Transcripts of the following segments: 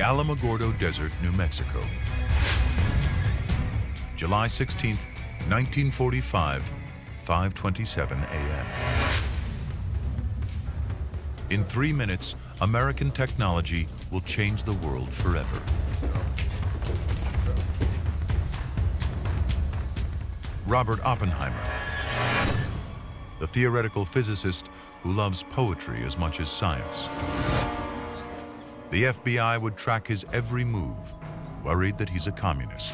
the Alamogordo Desert, New Mexico. July 16, 1945, 5:27 a.m. In 3 minutes, American technology will change the world forever. Robert Oppenheimer, the theoretical physicist who loves poetry as much as science. The FBI would track his every move, worried that he's a communist.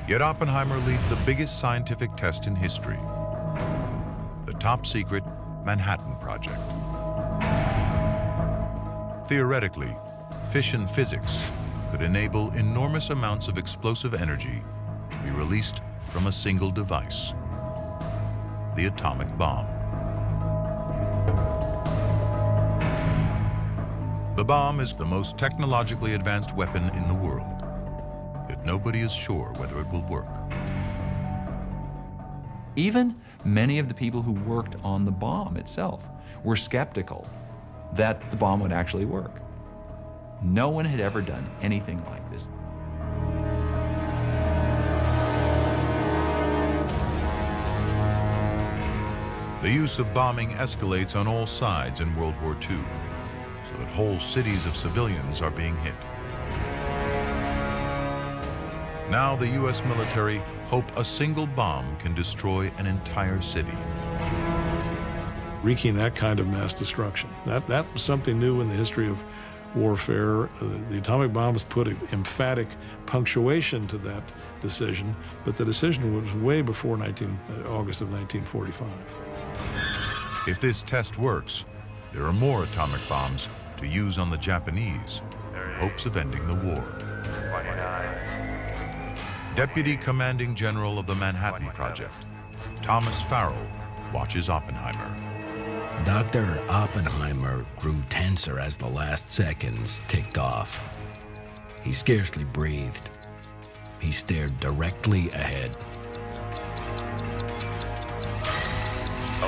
Yet Oppenheimer leads the biggest scientific test in history, the top-secret Manhattan Project. Theoretically, fission physics could enable enormous amounts of explosive energy to be released from a single device, the atomic bomb. The bomb is the most technologically advanced weapon in the world, yet nobody is sure whether it will work. Even many of the people who worked on the bomb itself were skeptical that the bomb would actually work. No one had ever done anything like this. The use of bombing escalates on all sides in World War II, so that whole cities of civilians are being hit. Now the U.S. military hope a single bomb can destroy an entire city. Wreaking that kind of mass destruction, that was something new in the history of warfare. The atomic bombs put an emphatic punctuation to that decision, but the decision was way before August of 1945. If this test works, there are more atomic bombs to use on the Japanese in hopes of ending the war. 29. Deputy Commanding General of the Manhattan Project, Thomas Farrell, watches Oppenheimer. Dr. Oppenheimer grew tenser as the last seconds ticked off. He scarcely breathed. He stared directly ahead.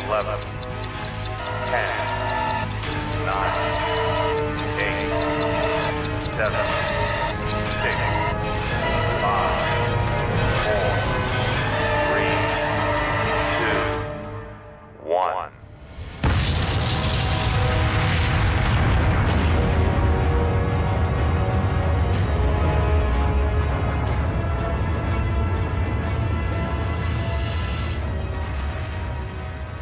11, 10, 9, 8, 7, 6, 5, 4, 3, 2, 1.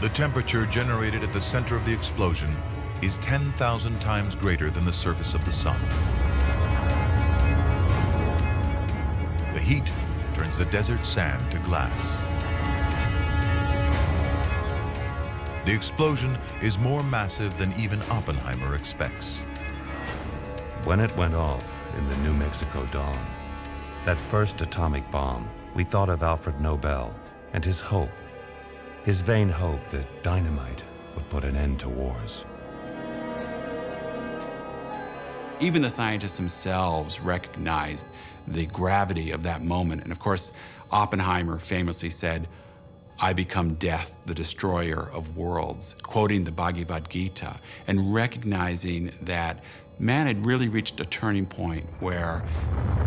The temperature generated at the center of the explosion is 10,000 times greater than the surface of the sun. The heat turns the desert sand to glass. The explosion is more massive than even Oppenheimer expects. When it went off in the New Mexico dawn, that first atomic bomb, we thought of Alfred Nobel and his hope, his vain hope that dynamite would put an end to wars. Even the scientists themselves recognized the gravity of that moment. And of course, Oppenheimer famously said, "I become death, the destroyer of worlds," quoting the Bhagavad Gita, and recognizing that man had really reached a turning point where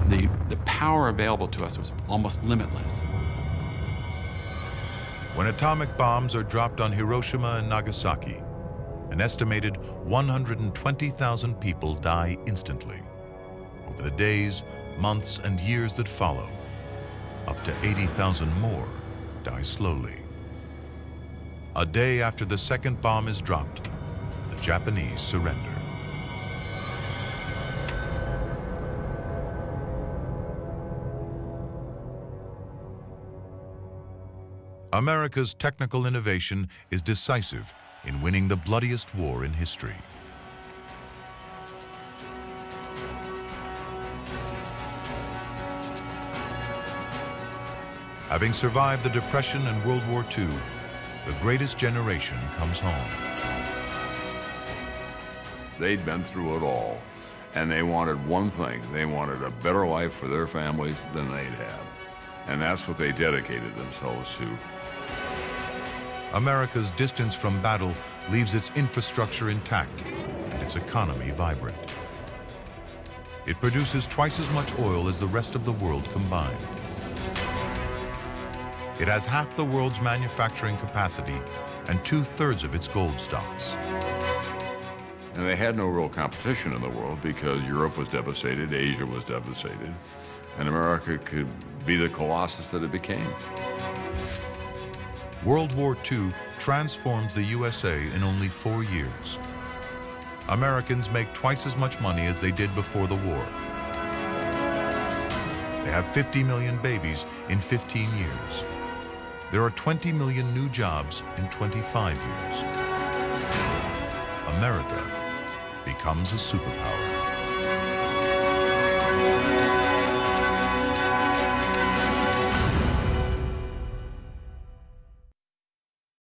the power available to us was almost limitless. When atomic bombs are dropped on Hiroshima and Nagasaki, an estimated 120,000 people die instantly. Over the days, months, and years that follow, up to 80,000 more die slowly. A day after the second bomb is dropped, the Japanese surrender. America's technical innovation is decisive in winning the bloodiest war in history. Having survived the Depression and World War II, the greatest generation comes home. They'd been through it all, and they wanted one thing. They wanted a better life for their families than they'd had. And that's what they dedicated themselves to. America's distance from battle leaves its infrastructure intact and its economy vibrant. It produces twice as much oil as the rest of the world combined. It has half the world's manufacturing capacity and 2/3 of its gold stocks. And they had no real competition in the world because Europe was devastated, Asia was devastated, and America could be the colossus that it became. World War II transforms the USA in only 4 years. Americans make twice as much money as they did before the war. They have 50 million babies in 15 years. There are 20 million new jobs in 25 years. America becomes a superpower.